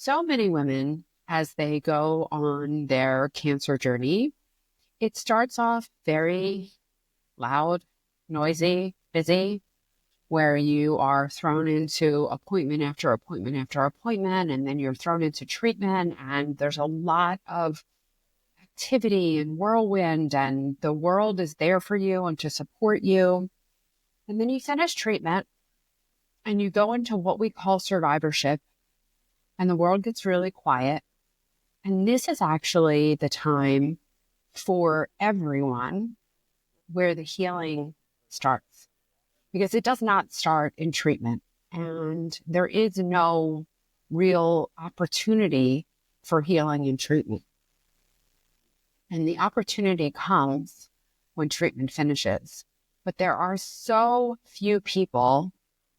So many women, as they go on their cancer journey, it starts off very loud, noisy, busy, where you are thrown into appointment after appointment after appointment, and then you're thrown into treatment, and there's a lot of activity and whirlwind, and the world is there for you and to support you. And then you finish treatment and you go into what we call survivorship, and the world gets really quiet. And this is actually the time for everyone where the healing starts, because it does not start in treatment. And there is no real opportunity for healing in treatment. And the opportunity comes when treatment finishes. But there are so few people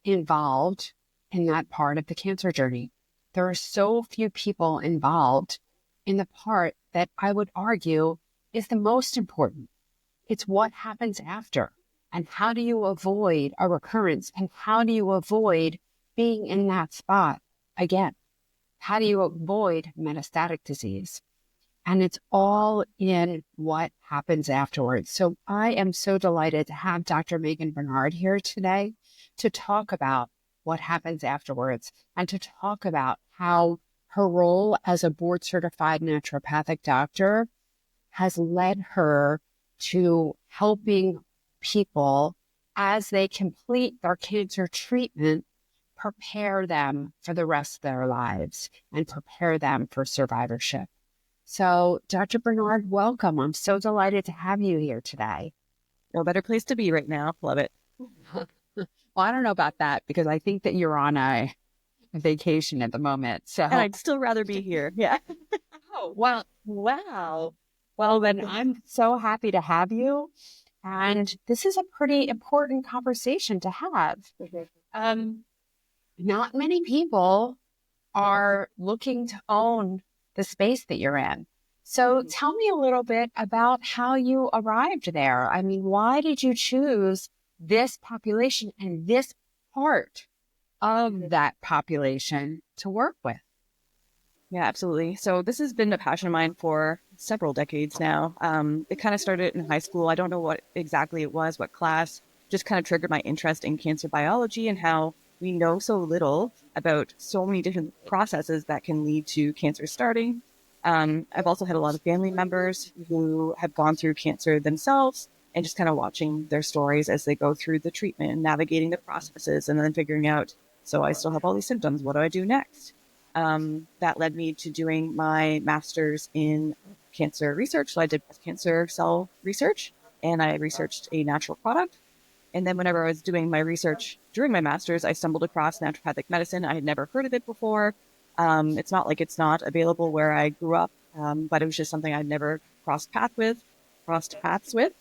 involved in that part of the cancer journey. There are so few people involved in the part that I would argue is the most important. It's what happens after, and how do you avoid a recurrence, and how do you avoid being in that spot again? How do you avoid metastatic disease? And it's all in what happens afterwards. So I am so delighted to have Dr. Megan Bernard here today to talk about what happens afterwards, and to talk about how her role as a board certified naturopathic doctor has led her to helping people as they complete their cancer treatment, prepare them for the rest of their lives and prepare them for survivorship. So, Dr. Bernard, welcome. I'm so delighted to have you here today. No better place to be right now. Love it. Well, I don't know about that, because I think that you're on a vacation at the moment. So, And I'd still rather be here. Yeah. oh, well, wow. Well, then I'm so happy to have you. And this is a pretty important conversation to have. Not many people are looking to own the space that you're in. So tell me a little bit about how you arrived there. I mean, why did you choose this population and this part of that population to work with? Yeah, absolutely. So this has been a passion of mine for several decades now. It kind of started in high school. I don't know what exactly it was, what class, just kind of triggered my interest in cancer biology and how we know so little about so many different processes that can lead to cancer starting. I've also had a lot of family members who have gone through cancer themselves, and just kind of watching their stories as they go through the treatment, navigating the processes, and then figuring out, so I still have all these symptoms. What do I do next? That led me to doing my master's in cancer research. So I did cancer cell research, and I researched a natural product. And then whenever I was doing my research during my master's, I stumbled across naturopathic medicine. I had never heard of it before. It's not like it's not available where I grew up, but it was just something I'd never crossed paths with.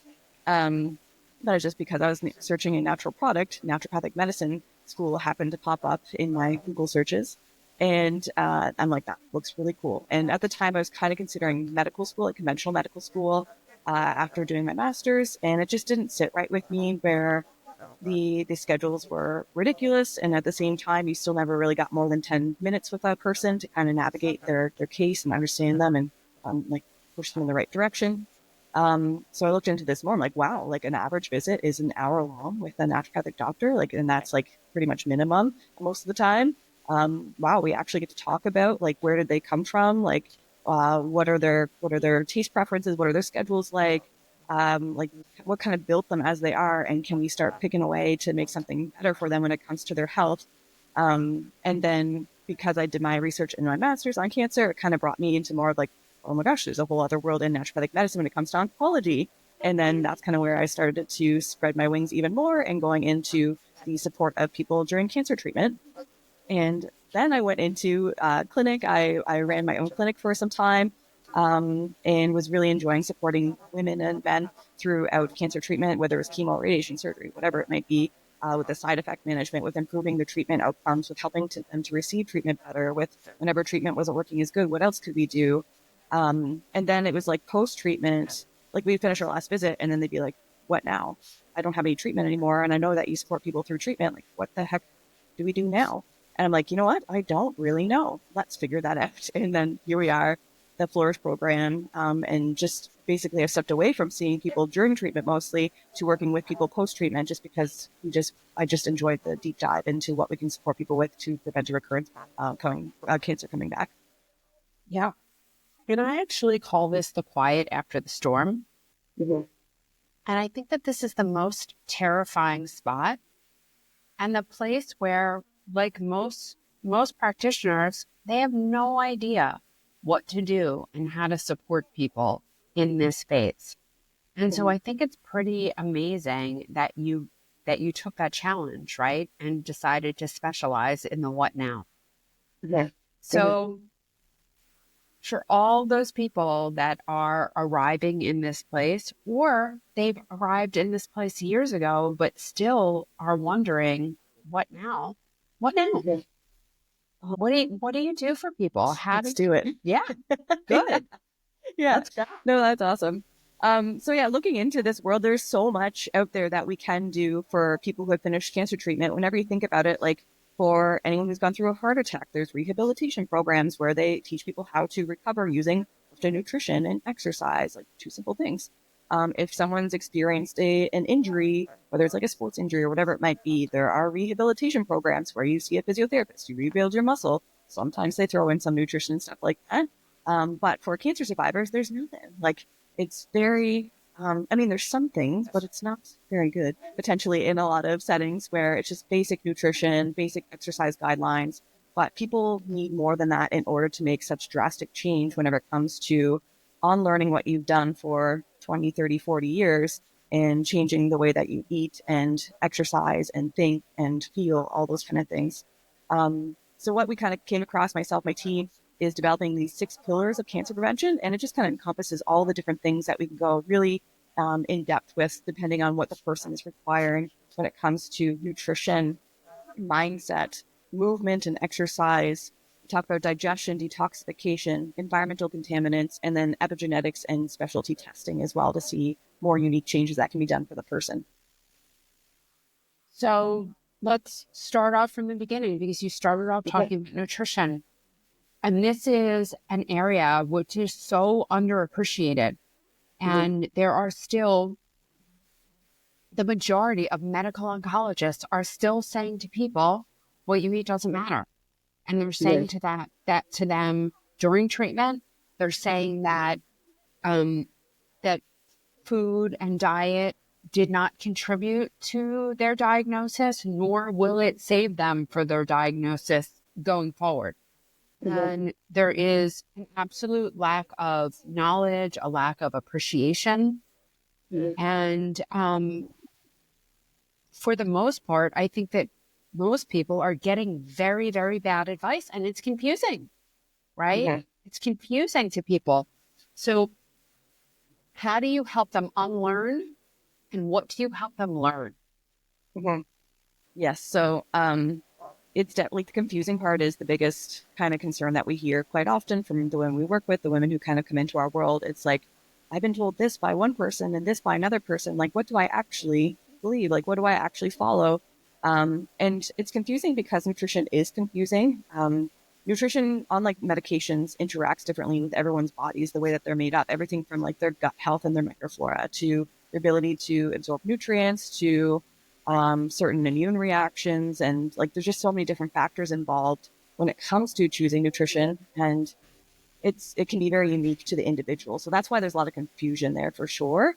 That is just because I was searching a natural product. Naturopathic medicine school happened to pop up in my Google searches. And I'm like, that looks really cool. And at the time, I was kind of considering medical school, like conventional medical school, after doing my master's. And it just didn't sit right with me, where the schedules were ridiculous. And at the same time, you still never really got more than 10 minutes with a person to kind of navigate their case and understand them and like push them in the right direction. So I looked into this more. I'm like, wow, like an average visit is an hour long with a naturopathic doctor. Like, and that's like pretty much minimum most of the time. Wow, we actually get to talk about like, where did they come from? Like, what are their taste preferences? What are their schedules like? Like what kind of built them as they are? And can we start picking away to make something better for them when it comes to their health? And then because I did my research in my master's on cancer, it kind of brought me into more of like, oh my gosh, there's a whole other world in naturopathic medicine when it comes to oncology. And then that's kind of where I started to spread my wings even more and going into the support of people during cancer treatment. And then I went into clinic. I ran my own clinic for some time, and was really enjoying supporting women and men throughout cancer treatment, whether it was chemo, radiation, surgery, whatever it might be, with the side effect management, with improving the treatment outcomes, with helping them to receive treatment better, with whenever treatment wasn't working as good, what else could we do? And then it was like post-treatment, like we'd finish our last visit and then they'd be like, what now? I don't have any treatment anymore. And I know that you support people through treatment. Like, what the heck do we do now? And I'm like, you know what? I don't really know. Let's figure that out. And then here we are, the Flourish program, and just basically I've stepped away from seeing people during treatment mostly to working with people post-treatment, just because I just enjoyed the deep dive into what we can support people with to prevent a recurrence, cancer coming back. Yeah. And I actually call this the quiet after the storm. Mm-hmm. And I think that this is the most terrifying spot and the place where, like most practitioners, they have no idea what to do and how to support people in this phase. And so I think it's pretty amazing that you took that challenge, right? And decided to specialize in the what now. Yeah. So for all those people that are arriving in this place, or they've arrived in this place years ago, but still are wondering, what now? What now? What do you do for people? Let's do it. Yeah, good. Yeah. Let's go. No, that's awesome. So yeah, looking into this world, there's so much out there that we can do for people who have finished cancer treatment. Whenever you think about it, like for anyone who's gone through a heart attack, there's rehabilitation programs where they teach people how to recover using nutrition and exercise, like two simple things. If someone's experienced an injury, whether it's like a sports injury or whatever it might be, there are rehabilitation programs where you see a physiotherapist, you rebuild your muscle. Sometimes they throw in some nutrition and stuff like that. But for cancer survivors, there's nothing. Like, it's very, I mean, there's some things, but it's not very good, potentially in a lot of settings where it's just basic nutrition, basic exercise guidelines. But people need more than that in order to make such drastic change whenever it comes to unlearning what you've done for 20, 30, 40 years and changing the way that you eat and exercise and think and feel, all those kind of things. So what we kind of came across, myself, my team, is developing these 6 pillars of cancer prevention. And it just kind of encompasses all the different things that we can go really in depth with, depending on what the person is requiring when it comes to nutrition, mindset, movement, and exercise. We talk about digestion, detoxification, environmental contaminants, and then epigenetics and specialty testing as well to see more unique changes that can be done for the person. So let's start off from the beginning, because you started off talking about nutrition. And this is an area which is so underappreciated. And there are still, the majority of medical oncologists are still saying to people, what you eat doesn't matter. And they're saying to that to them during treatment. They're saying that that food and diet did not contribute to their diagnosis, nor will it save them for their diagnosis going forward. And there is an absolute lack of knowledge, a lack of appreciation. And for the most part, I think that most people are getting very, very bad advice, and it's confusing, right? It's confusing to people. So how do you help them unlearn, and what do you help them learn? Yes. So it's definitely, the confusing part is the biggest kind of concern that we hear quite often from the women we work with, the women who kind of come into our world. It's like, I've been told this by one person and this by another person. Like, what do I actually believe? Like, what do I actually follow? And it's confusing because nutrition is confusing. Nutrition, unlike medications, interacts differently with everyone's bodies, the way that they're made up, everything from like their gut health and their microflora to their ability to absorb nutrients to certain immune reactions. And like, there's just so many different factors involved when it comes to choosing nutrition. And it can be very unique to the individual. So that's why there's a lot of confusion there for sure.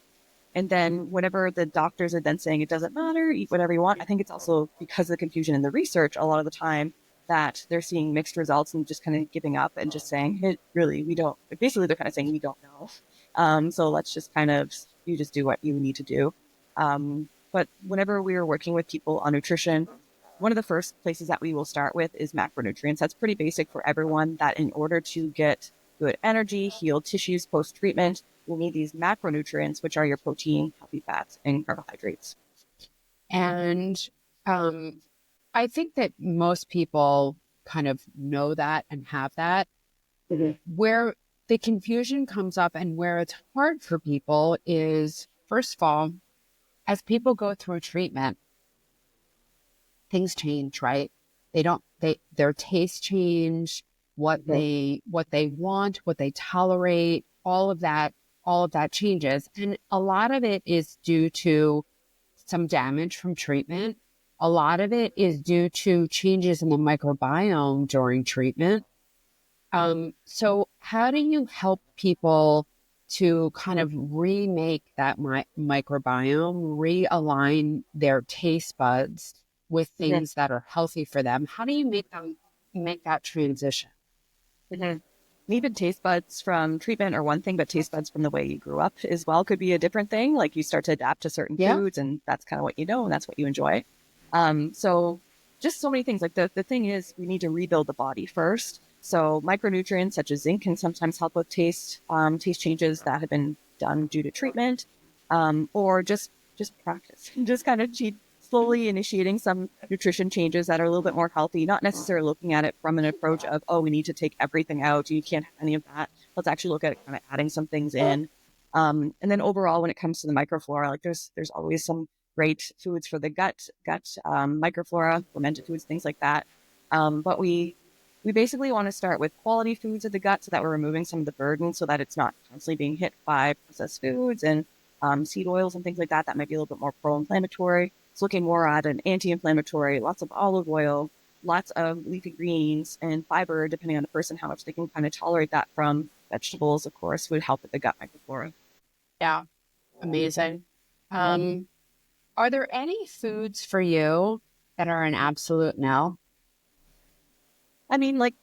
And then whenever the doctors are then saying it doesn't matter, eat whatever you want, I think it's also because of the confusion in the research a lot of the time that they're seeing mixed results and just kind of giving up and just saying, hey, really, we don't, basically they're kind of saying, we don't know. So let's just kind of, you just do what you need to do. But whenever we are working with people on nutrition, one of the first places that we will start with is macronutrients. That's pretty basic for everyone, that in order to get good energy, heal tissues post-treatment, you'll need these macronutrients, which are your protein, healthy fats, and carbohydrates. And I think that most people kind of know that and have that. Where the confusion comes up and where it's hard for people is, first of all, as people go through treatment, things change, right? their taste change, what they want, what they tolerate, all of that changes. And a lot of it is due to some damage from treatment. A lot of it is due to changes in the microbiome during treatment. So how do you help people to kind of remake that microbiome, realign their taste buds with things that are healthy for them? How do you make them make that transition? Mm-hmm. Even taste buds from treatment are one thing, but taste buds from the way you grew up as well could be a different thing. Like you start to adapt to certain Yeah. foods, and that's kind of what you know, and that's what you enjoy. So just so many things. Like the thing is, we need to rebuild the body first. So micronutrients such as zinc can sometimes help with taste changes that have been done due to treatment, or just practice, just kind of slowly initiating some nutrition changes that are a little bit more healthy, not necessarily looking at it from an approach of, oh, we need to take everything out. You can't have any of that. Let's actually look at it, kind of adding some things in. And then overall, when it comes to the microflora, like there's always some great foods for the gut microflora, fermented foods, things like that. But we basically want to start with quality foods of the gut so that we're removing some of the burden so that it's not constantly being hit by processed foods and seed oils and things like that might be a little bit more pro-inflammatory. It's looking more at an anti-inflammatory, lots of olive oil, lots of leafy greens and fiber, depending on the person, how much they can kind of tolerate that from vegetables, of course, would help with the gut microflora. Yeah. Amazing. Um, are there any foods for you that are an absolute no? I mean, like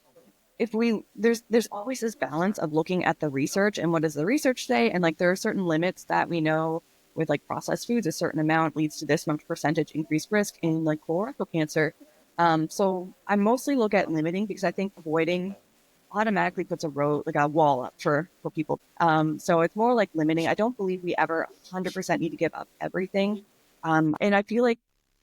if we there's always this balance of looking at the research and what does the research say, and like there are certain limits that we know with like processed foods, a certain amount leads to this much percentage increased risk in like colorectal cancer. So I mostly look at limiting because I think avoiding automatically puts like a wall up for people. So it's more like limiting. I don't believe we ever 100% need to give up everything. And I feel like,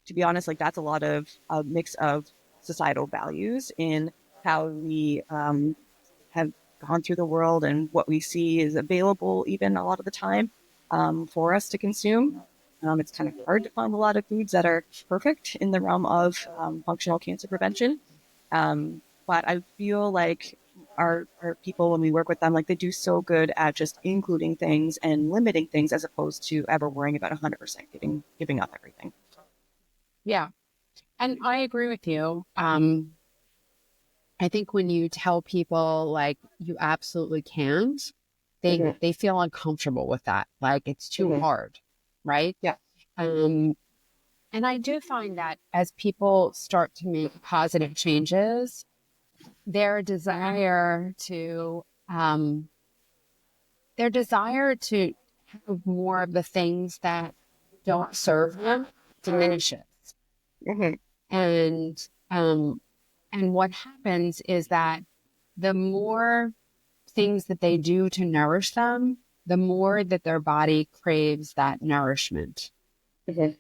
to be honest, like that's a lot of a mix of societal values in how we have gone through the world and what we see is available even a lot of the time for us to consume. It's kind of hard to find a lot of foods that are perfect in the realm of functional cancer prevention. But I feel like our people, when we work with them, like they do so good at just including things and limiting things as opposed to ever worrying about 100% giving up everything. Yeah. And I agree with you. I think when you tell people like you absolutely can't, they feel uncomfortable with that. Like it's too hard, right? Yeah. Um, and I do find that as people start to make positive changes, their desire to um, have more of the things that don't serve them diminishes. Mm-hmm. And and what happens is that the more things that they do to nourish them, the more that their body craves that nourishment.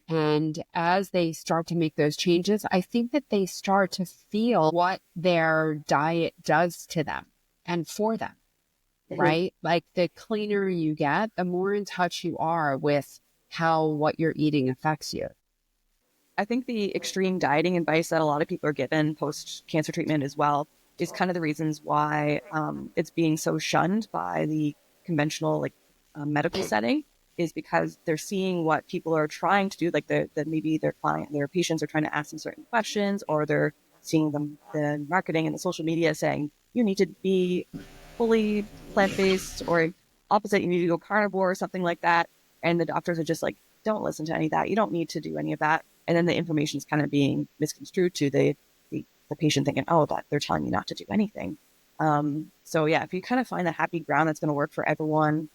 And as they start to make those changes, I think that they start to feel what their diet does to them and for them, right? Like the cleaner you get, the more in touch you are with how what you're eating affects you. I think the extreme dieting advice that a lot of people are given post cancer treatment as well is kind of the reasons why it's being so shunned by the conventional medical setting is because they're seeing what people are trying to do, like maybe their patients are trying to ask them certain questions, or they're seeing the marketing and the social media saying you need to be fully plant-based, or opposite, you need to go carnivore or something like that. And the doctors are just like, don't listen to any of that. You don't need to do any of that. And then the information is kind of being misconstrued to the patient thinking, oh, that they're telling me not to do anything. So yeah, if you kind of find the happy ground that's going to work for everyone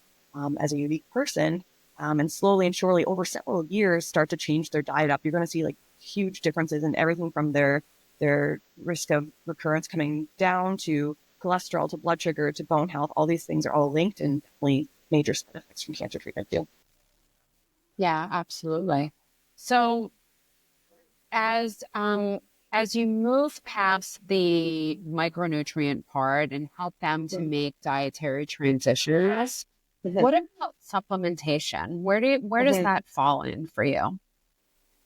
as a unique person, and slowly and surely over several years start to change their diet up, you're going to see like huge differences in everything from their risk of recurrence coming down to cholesterol to blood sugar to bone health. All these things are all linked and definitely major side effects from cancer treatment too. Yeah, absolutely. So as as you move past the micronutrient part and help them to make dietary transitions, what about supplementation? Where does that fall in for you?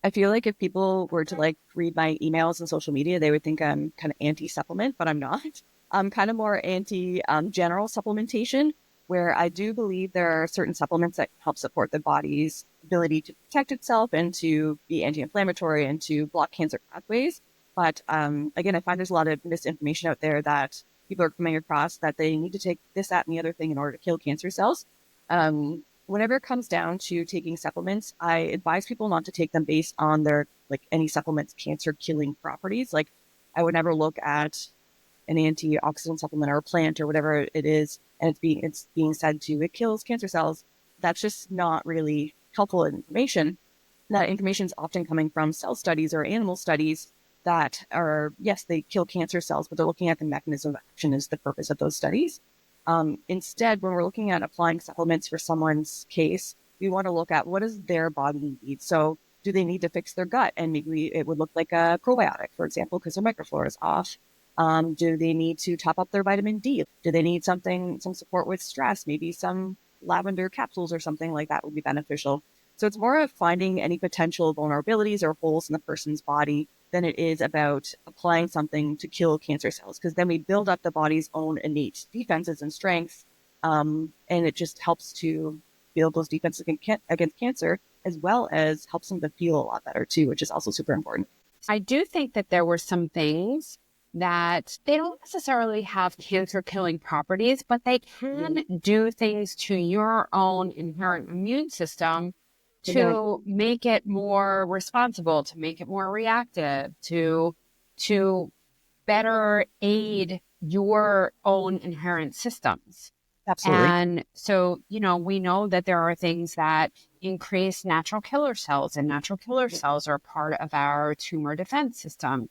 I feel like if people were to like read my emails and social media, they would think I'm kind of anti-supplement, but I'm not. I'm kind of more anti general supplementation, where I do believe there are certain supplements that help support the body's ability to protect itself and to be anti-inflammatory and to block cancer pathways. But again, I find there's a lot of misinformation out there that people are coming across that they need to take this, that, and the other thing in order to kill cancer cells. Whenever it comes down to taking supplements, I advise people not to take them based on their, like, any supplement's cancer killing properties. Like, I would never look at an antioxidant supplement or a plant or whatever it is, and it's being said to it kills cancer cells. That's just not really helpful information. That information is often coming from cell studies or animal studies that are, yes, they kill cancer cells, but they're looking at the mechanism of action is the purpose of those studies. Instead, when we're looking at applying supplements for someone's case, we want to look at what does their body need. So do they need to fix their gut? And maybe it would look like a probiotic, for example, because their microflora is off. Do they need to top up their vitamin D? Do they need some support with stress? Maybe some lavender capsules or something like that would be beneficial. So it's more of finding any potential vulnerabilities or holes in the person's body than it is about applying something to kill cancer cells, because then we build up the body's own innate defenses and strengths, and it just helps to build those defenses against cancer, as well as helps them to feel a lot better too, which is also super important. I do think that there were some things that they don't necessarily have cancer killing properties, but they can do things to your own inherent immune system to make it more responsible, to make it more reactive, to better aid your own inherent systems. Absolutely. And so, we know that there are things that increase natural killer cells, and natural killer cells are part of our tumor defense system.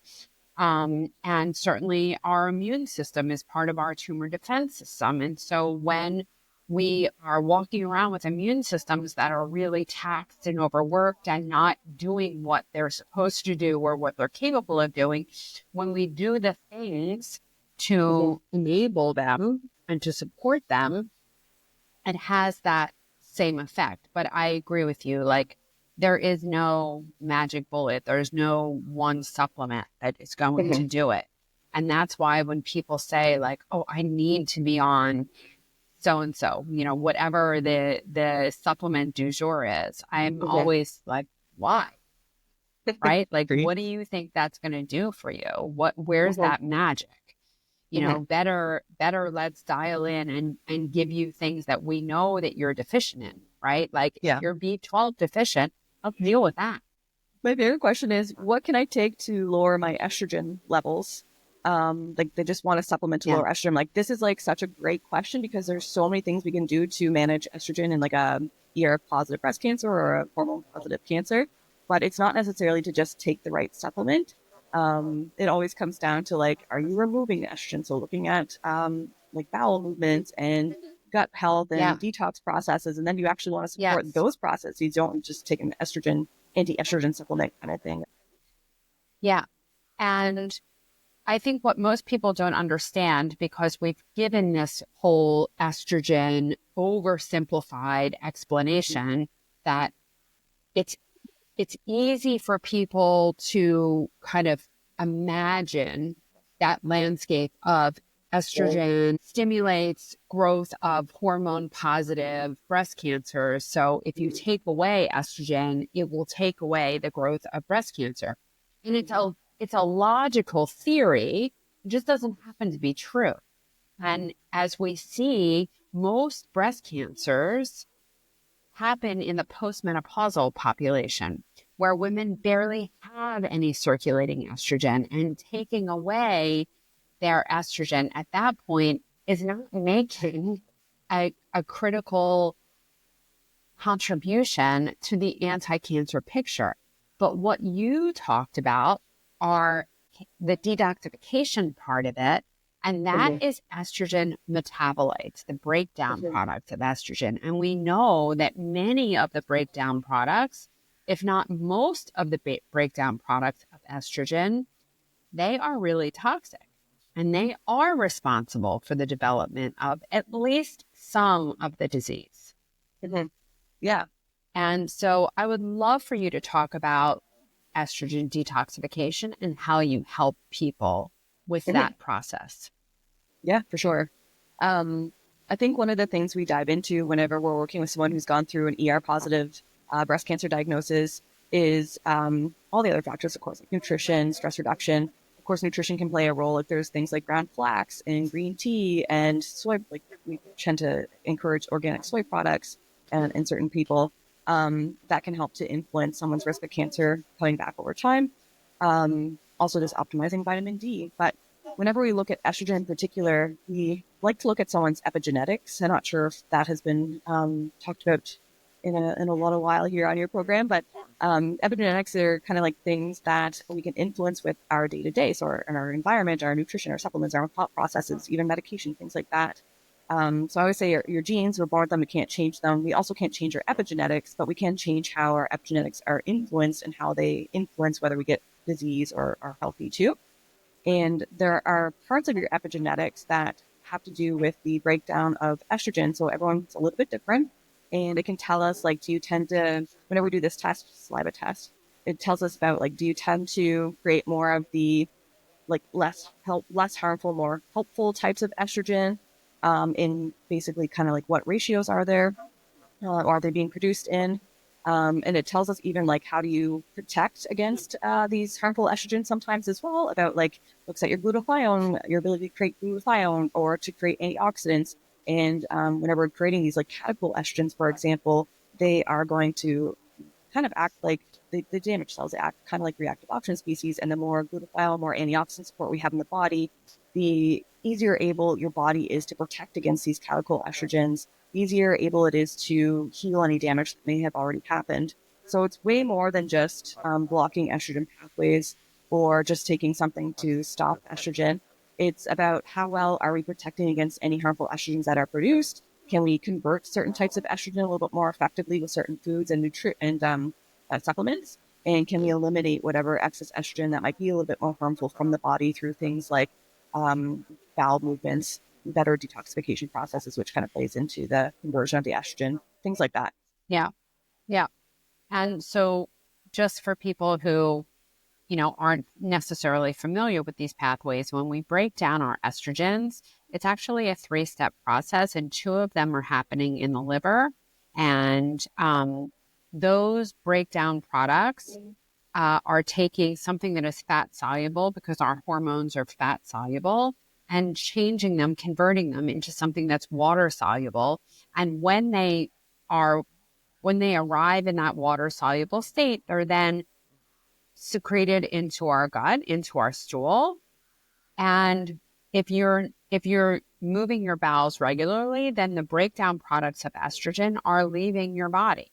And certainly our immune system is part of our tumor defense system. And so when we are walking around with immune systems that are really taxed and overworked and not doing what they're supposed to do or what they're capable of doing, when we do the things to enable them and to support them, it has that same effect. But I agree with you, like, there is no magic bullet. There's no one supplement that is going to do it. And that's why when people say, like, oh, I need to be on so-and-so, whatever the supplement du jour is, I'm always like, why? Right? Like, what do you think that's going to do for you? Where's that magic? Better let's dial in and give you things that we know that you're deficient in, right? Like, if you're B12 deficient, let's deal with that. My favorite question is, what can I take to lower my estrogen levels? Like, they just want a supplement to lower estrogen. Like, this is like such a great question because there's so many things we can do to manage estrogen in like a ER positive breast cancer or a hormone positive cancer, but it's not necessarily to just take the right supplement. It always comes down to, like, are you removing the estrogen? So looking at like bowel movements and gut health and detox processes, and then you actually want to support those processes. You don't just take an anti-estrogen supplement kind of thing. Yeah. And I think what most people don't understand, because we've given this whole estrogen oversimplified explanation, that it's easy for people to kind of imagine that landscape of estrogen stimulates growth of hormone positive breast cancer. So if you take away estrogen, it will take away the growth of breast cancer. And it's a logical theory. It just doesn't happen to be true. And as we see, most breast cancers happen in the postmenopausal population, where women barely have any circulating estrogen, and taking away their estrogen at that point is not making a critical contribution to the anti-cancer picture. But what you talked about are the detoxification part of it, and that is estrogen metabolites, the breakdown products of estrogen. And we know that many of the breakdown products, if not most of the breakdown products of estrogen, they are really toxic. And they are responsible for the development of at least some of the disease. Yeah. And so I would love for you to talk about estrogen detoxification and how you help people with that process. Yeah, for sure. I think one of the things we dive into whenever we're working with someone who's gone through an ER positive breast cancer diagnosis is all the other factors, of course, like nutrition, stress reduction. Of course, nutrition can play a role if there's things like ground flax and green tea and soy. Like we tend to encourage organic soy products and in certain people that can help to influence someone's risk of cancer coming back over time. Also, just optimizing vitamin D. But whenever we look at estrogen in particular, we like to look at someone's epigenetics. I'm not sure if that has been talked about in a lot of while here on your program, but epigenetics are kind of like things that we can influence with our day to day. So our environment, our nutrition, our supplements, our thought processes, even medication, things like that. So I always say your genes, we're born with them, we can't change them. We also can't change our epigenetics, but we can change how our epigenetics are influenced and how they influence whether we get disease or are healthy too. And there are parts of your epigenetics that have to do with the breakdown of estrogen. So everyone's a little bit different. And it can tell us, like, do you tend to, whenever we do this test, saliva test, it tells us about, like, do you tend to create more of the, like, less harmful, more helpful types of estrogen? In basically kind of like what ratios are there? Or are they being produced in? And it tells us even like how do you protect against these harmful estrogens sometimes as well, about like looks at your glutathione, your ability to create glutathione or to create antioxidants. And whenever we're creating these like catechol estrogens, for example, they are going to kind of act like the damaged cells. They act kind of like reactive oxygen species. And the more glutathione, more antioxidant support we have in the body, the easier able your body is to protect against these catechol estrogens, easier able it is to heal any damage that may have already happened. So it's way more than just blocking estrogen pathways or just taking something to stop estrogen. It's about how well are we protecting against any harmful estrogens that are produced? Can we convert certain types of estrogen a little bit more effectively with certain foods and supplements? And can we eliminate whatever excess estrogen that might be a little bit more harmful from the body through things like bowel movements, better detoxification processes, which kind of plays into the conversion of the estrogen, things like that. Yeah. Yeah. And so just for people who, aren't necessarily familiar with these pathways, when we break down our estrogens, it's actually a 3-step process, and 2 of them are happening in the liver. And those breakdown products are taking something that is fat soluble, because our hormones are fat soluble, and changing them, converting them into something that's water soluble. And when they arrive in that water soluble state, they're then secreted into our gut, into our stool. And if you're moving your bowels regularly, then the breakdown products of estrogen are leaving your body.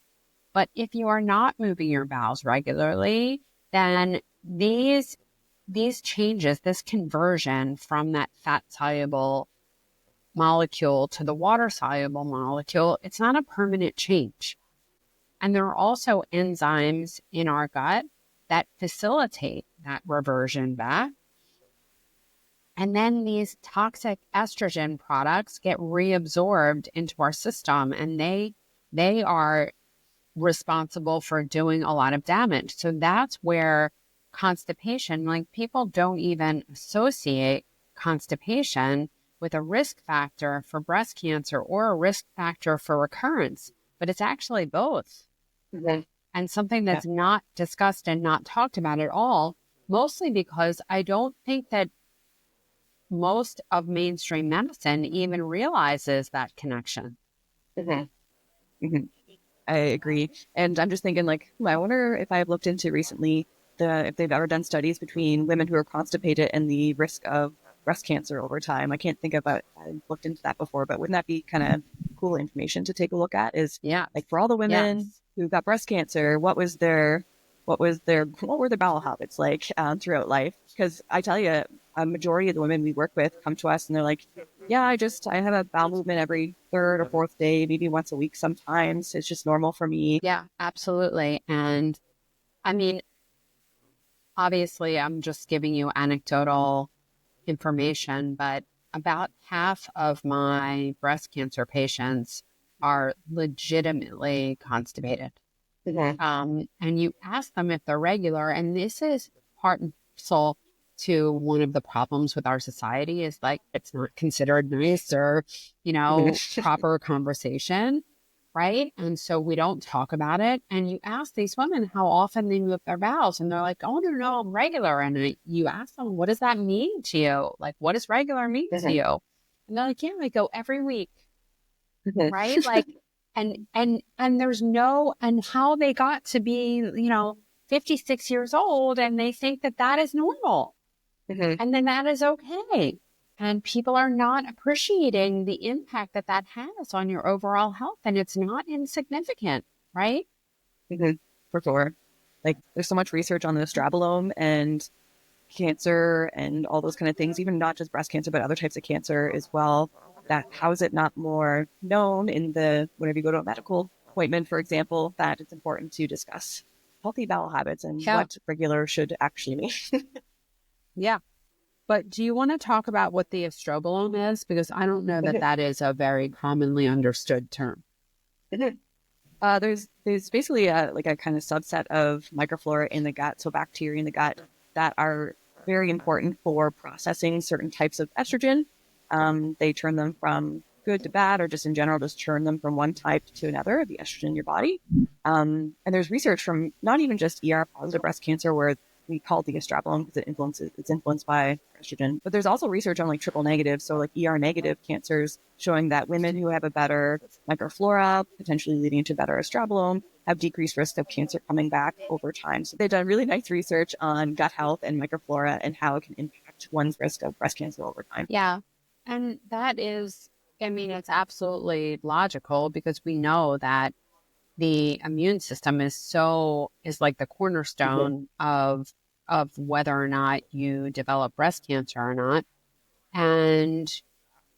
But if you are not moving your bowels regularly, then these changes, this conversion from that fat soluble molecule to the water soluble molecule, it's not a permanent change. And there are also enzymes in our gut that facilitate that reversion back. And then these toxic estrogen products get reabsorbed into our system, and they are responsible for doing a lot of damage. So that's where constipation, like people don't even associate constipation with a risk factor for breast cancer or a risk factor for recurrence, but it's actually both. Mm-hmm. And something that's not discussed and not talked about at all, mostly because I don't think that most of mainstream medicine even realizes that connection. Mm-hmm. Mm-hmm. I agree. And I'm just thinking, like, I wonder if I've looked into recently if they've ever done studies between women who are constipated and the risk of breast cancer over time. I can't think about, I've looked into that before, but wouldn't that be kind of cool information to take a look at? Is like for all the women who got breast cancer, what were their bowel habits like throughout life? Because I tell you, a majority of the women we work with come to us and they're like, yeah, I have a bowel movement every 3rd or 4th day, maybe once a week sometimes. It's just normal for me. Yeah, absolutely. And I mean, obviously, I'm just giving you anecdotal information, but about half of my breast cancer patients are legitimately constipated. And you ask them if they're regular. And this is part and parcel to one of the problems with our society is like, it's not considered nice or, proper conversation. Right. And so we don't talk about it. And you ask these women how often they move their bowels. And they're like, oh, no, I'm regular. And you ask them, what does that mean to you? Like, what does regular mean to you? And they're like, yeah, I go every week. Right. Like, and there's no, and how they got to be, 56 years old and they think that that is normal. And then that is okay. And people are not appreciating the impact that that has on your overall health. And it's not insignificant, right? For sure. Like there's so much research on the estrogen and cancer and all those kind of things, even not just breast cancer, but other types of cancer as well. That how is it not more known in whenever you go to a medical appointment, for example, that it's important to discuss healthy bowel habits and what regular should actually mean. Yeah. But do you want to talk about what the estrogen is? Because I don't know that that is a very commonly understood term. There's basically a kind of subset of microflora in the gut, so bacteria in the gut that are very important for processing certain types of estrogen. They turn them from good to bad, or just in general, just turn them from one type to another, the estrogen in your body. And there's research from not even just ER positive breast cancer, where we call it the estrogen because it's influenced by estrogen. But there's also research on like triple negative, so like ER negative cancers, showing that women who have a better microflora, potentially leading to better estrogen, have decreased risk of cancer coming back over time. So they've done really nice research on gut health and microflora and how it can impact one's risk of breast cancer over time. Yeah. And that is, it's absolutely logical because we know that the immune system is like the cornerstone of whether or not you develop breast cancer or not. And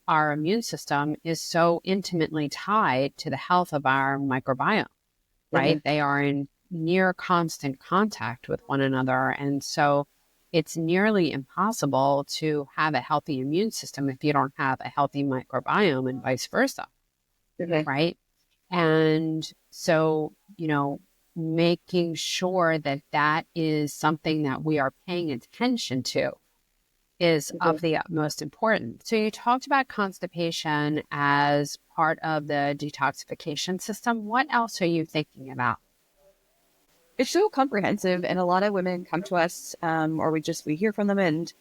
our immune system is so intimately tied to the health of our microbiome, right? They are in near constant contact with one another. And so it's nearly impossible to have a healthy immune system if you don't have a healthy microbiome and vice versa, right? And so, making sure that that is something that we are paying attention to is of the utmost importance. So you talked about constipation as part of the detoxification system. What else are you thinking about? It's so comprehensive, and a lot of women come to us, or we hear from them, and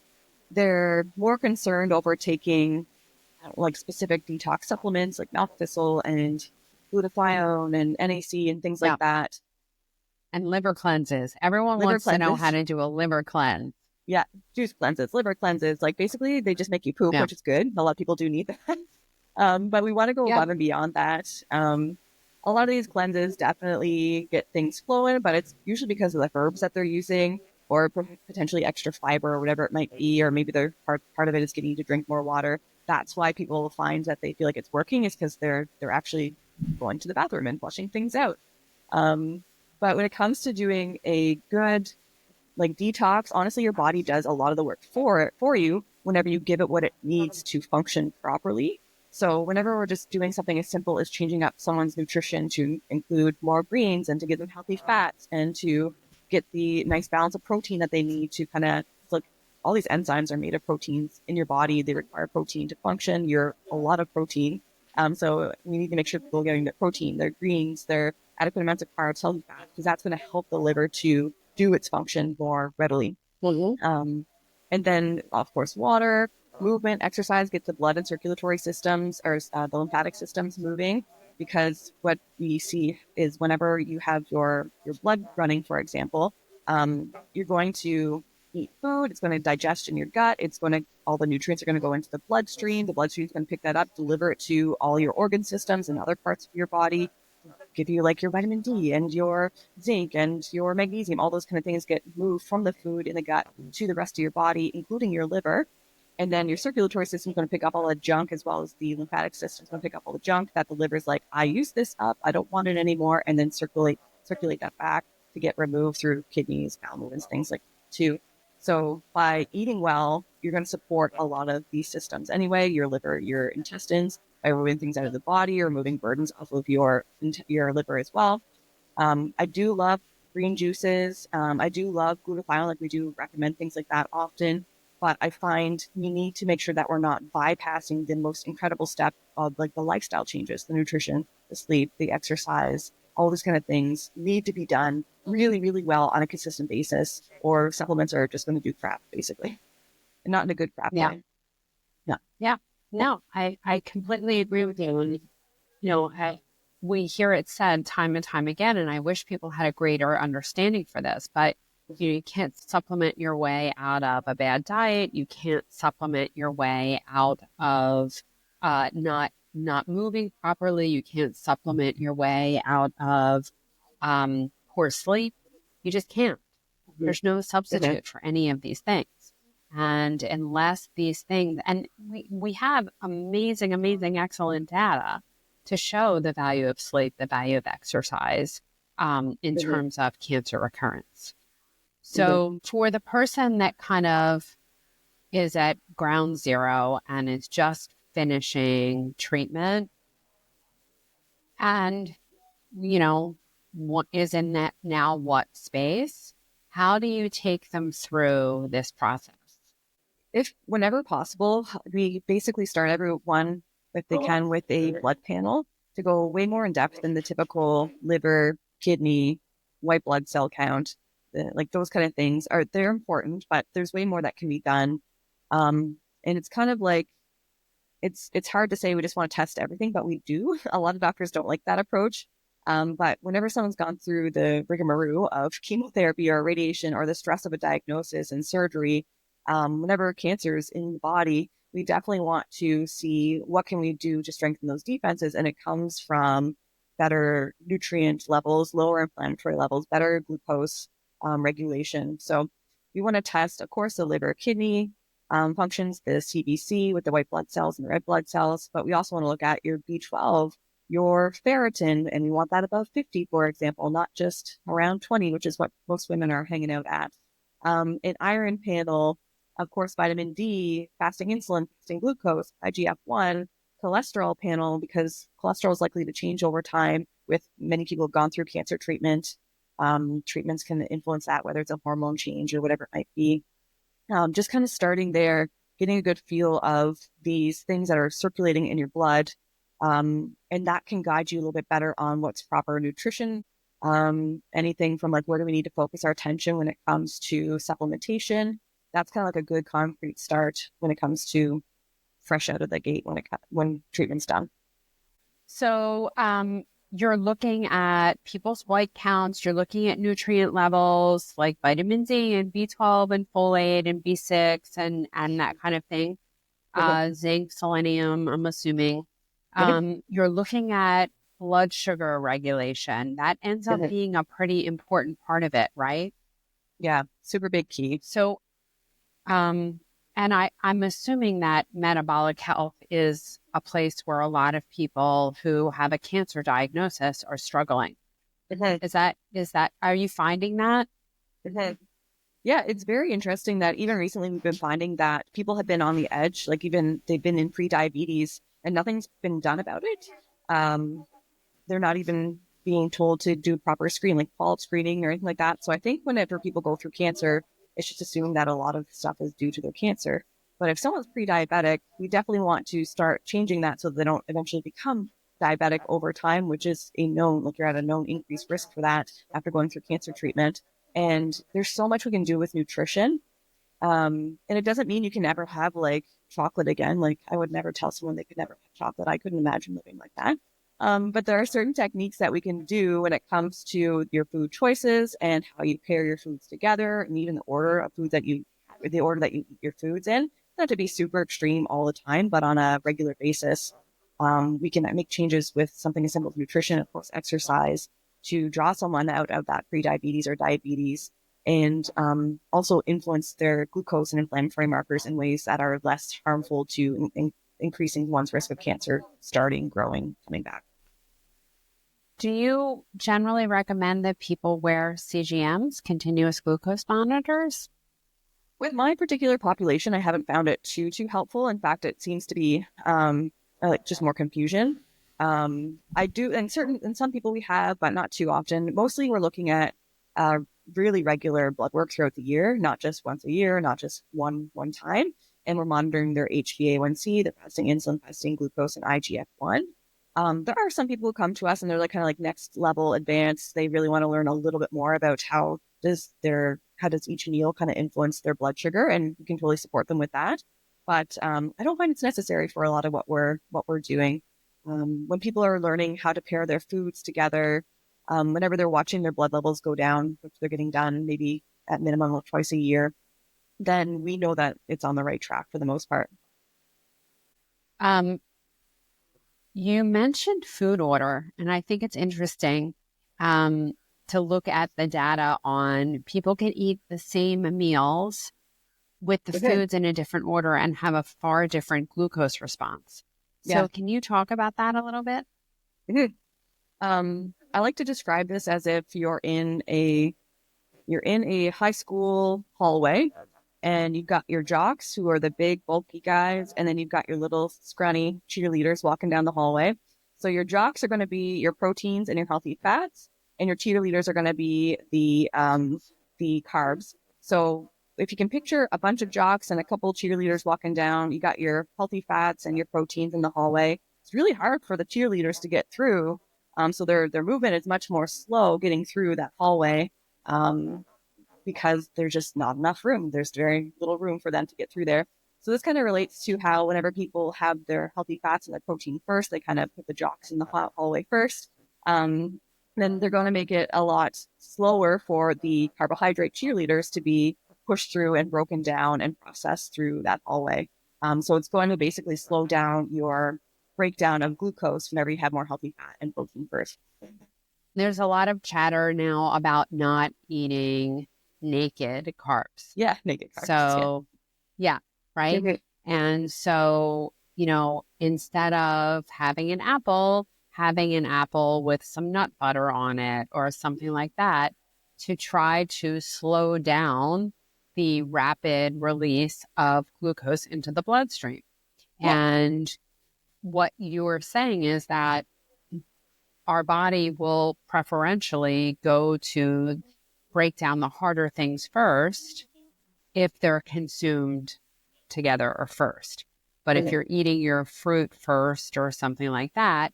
they're more concerned over taking like specific detox supplements like milk thistle and glutathione and NAC and things like that. And liver cleanses. Everyone wants to know how to do a liver cleanse. Yeah, juice cleanses, liver cleanses. Like basically they just make you poop, which is good. A lot of people do need that. But we want to go above and beyond that. A lot of these cleanses definitely get things flowing, but it's usually because of the herbs that they're using, or potentially extra fiber or whatever it might be, or maybe their part of it is getting you to drink more water. That's why people find that they feel like it's working, is because they're actually going to the bathroom and flushing things out. But when it comes to doing a good like detox, honestly, your body does a lot of the work for you whenever you give it what it needs to function properly. So whenever we're just doing something as simple as changing up someone's nutrition to include more greens and to give them healthy fats and to get the nice balance of protein that they need to kind of like, all these enzymes are made of proteins in your body. They require protein to function. You're a lot of protein. So we need to make sure people are getting their protein, their greens, their adequate amounts of carbs, healthy fat, because that's going to help the liver to do its function more readily. And then, of course, water, movement, exercise gets the blood and circulatory systems, or the lymphatic systems moving, because what we see is whenever you have your blood running, for example, you're going to eat food, it's going to digest in your gut, all the nutrients are going to go into the bloodstream is going to pick that up, deliver it to all your organ systems and other parts of your body, give you like your vitamin D and your zinc and your magnesium. All those kind of things get moved from the food in the gut to the rest of your body, including your liver. And then your circulatory system is going to pick up all the junk, as well as the lymphatic system is going to pick up all the junk that the liver's like, I use this up, I don't want it anymore, and then circulate that back to get removed through kidneys, bowel movements, things like that too. So by eating well, you're going to support a lot of these systems anyway, your liver, your intestines, by removing things out of the body or removing burdens off of your liver as well. I do love green juices. I do love glutathione. Like we do recommend things like that often, but I find we need to make sure that we're not bypassing the most incredible step of like the lifestyle changes, the nutrition, the sleep, the exercise, all these kind of things need to be done really, really well on a consistent basis, or supplements are just going to do crap, basically, and not in a good crap Yeah. way. Yeah. Yeah. No, I completely agree with you. And, we hear it said time and time again, and I wish people had a greater understanding for this, but you can't supplement your way out of a bad diet. You can't supplement your way out of not moving properly. You can't supplement your way out of poor sleep. You just can't. There's no Mhm. substitute for any of these things. And unless these things, and we have amazing, amazing, excellent data to show the value of sleep, the value of exercise in Mhm. terms of cancer recurrence. Mhm. So for the person that kind of is at ground zero and is just finishing treatment and, what is in that now what space, how do you take them through this process? If whenever possible, we basically start everyone, if they can, with a blood panel to go way more in depth than the typical liver, kidney, white blood cell count. Like those kind of things they're important, but there's way more that can be done. And it's kind of like it's hard to say we just want to test everything, but we do. A lot of doctors don't like that approach. But whenever someone's gone through the rigmarole of chemotherapy or radiation or the stress of a diagnosis and surgery, whenever cancer is in the body, we definitely want to see what can we do to strengthen those defenses. And it comes from better nutrient levels, lower inflammatory levels, better glucose regulation. So we want to test, of course, the liver, kidney, functions, the CBC with the white blood cells and the red blood cells. But we also want to look at your B12, your ferritin, and we want that above 50, for example, not just around 20, which is what most women are hanging out at. An iron panel, of course, vitamin D, fasting insulin, fasting glucose, IGF-1, cholesterol panel, because cholesterol is likely to change over time with many people who've gone through cancer treatment. Treatments can influence that, whether it's a hormone change or whatever it might be. Just kind of starting there, getting a good feel of these things that are circulating in your blood. And that can guide you a little bit better on what's proper nutrition. Anything from like, where do we need to focus our attention when it comes to supplementation? That's kind of like a good concrete start when it comes to fresh out of the gate when treatment's done. So, you're looking at people's white counts, you're looking at nutrient levels like vitamin D and B12 and folate and B6 and that kind of thing. Mhm. Zinc, selenium, I'm assuming. Mhm. You're looking at blood sugar regulation. That ends up Mhm. being a pretty important part of it, right? Yeah, super big key. So, um, and I'm assuming that metabolic health is a place where a lot of people who have a cancer diagnosis are struggling. Mhm. Are you finding that? Mhm. Yeah, it's very interesting that even recently we've been finding that people have been on the edge, like even they've been in pre-diabetes and nothing's been done about it. Um, they're not even being told to do proper screening, like follow-up screening or anything like that. So I think whenever people go through cancer, it's just assumed that a lot of stuff is due to their cancer. But if someone's pre-diabetic, we definitely want to start changing that so they don't eventually become diabetic over time, which is a known, like you're at a known increased risk for that after going through cancer treatment. And there's so much we can do with nutrition. And it doesn't mean you can never have like chocolate again. Like I would never tell someone they could never have chocolate. I couldn't imagine living like that. But there are certain techniques that we can do when it comes to your food choices and how you pair your foods together, and even the order that you eat your foods in. Not to be super extreme all the time, but on a regular basis, we can make changes with something as simple as nutrition, of course, exercise, to draw someone out of that pre-diabetes or diabetes, and also influence their glucose and inflammatory markers in ways that are less harmful to increasing one's risk of cancer starting, growing, coming back. Do you generally recommend that people wear CGMs, continuous glucose monitors? With my particular population, I haven't found it too helpful. In fact, it seems to be like just more confusion. I do, and some people we have, but not too often. Mostly we're looking at really regular blood work throughout the year, not just once a year, not just one time. And we're monitoring their HbA1c, their fasting insulin, fasting glucose, and IGF-1. There are some people who come to us and they're like kind of like next level advanced. They really want to learn a little bit more about how does each meal kind of influence their blood sugar, and we can totally support them with that. But I don't find it's necessary for a lot of what we're doing. When people are learning how to pair their foods together, whenever they're watching their blood levels go down, which they're getting done maybe at minimum of twice a year, then we know that it's on the right track for the most part. Um, you mentioned food order, and I think it's interesting to look at the data on people can eat the same meals with the Okay. foods in a different order and have a far different glucose response. Yeah. So can you talk about that a little bit? Mhm. I like to describe this as if you're in a high school hallway and you've got your jocks who are the big bulky guys, and then you've got your little scrawny cheerleaders walking down the hallway. So your jocks are going to be your proteins and your healthy fats, and your cheerleaders are going to be the carbs. So if you can picture a bunch of jocks and a couple cheerleaders walking down, you got your healthy fats and your proteins in the hallway. It's really hard for the cheerleaders to get through. So their movement is much more slow getting through that hallway. Because there's just not enough room. There's very little room for them to get through there. So this kind of relates to how whenever people have their healthy fats and their protein first, they kind of put the jocks in the hallway first. Then they're going to make it a lot slower for the carbohydrate cheerleaders to be pushed through and broken down and processed through that hallway. So it's going to basically slow down your breakdown of glucose whenever you have more healthy fat and protein first. There's a lot of chatter now about not eating naked carbs. Yeah, naked carbs. So, yeah, right? Mhm. And so, instead of having an apple with some nut butter on it or something like that, to try to slow down the rapid release of glucose into the bloodstream. Yeah. And what you were saying is that our body will preferentially go to break down the harder things first if they're consumed together or first. But if you're eating your fruit first or something like that,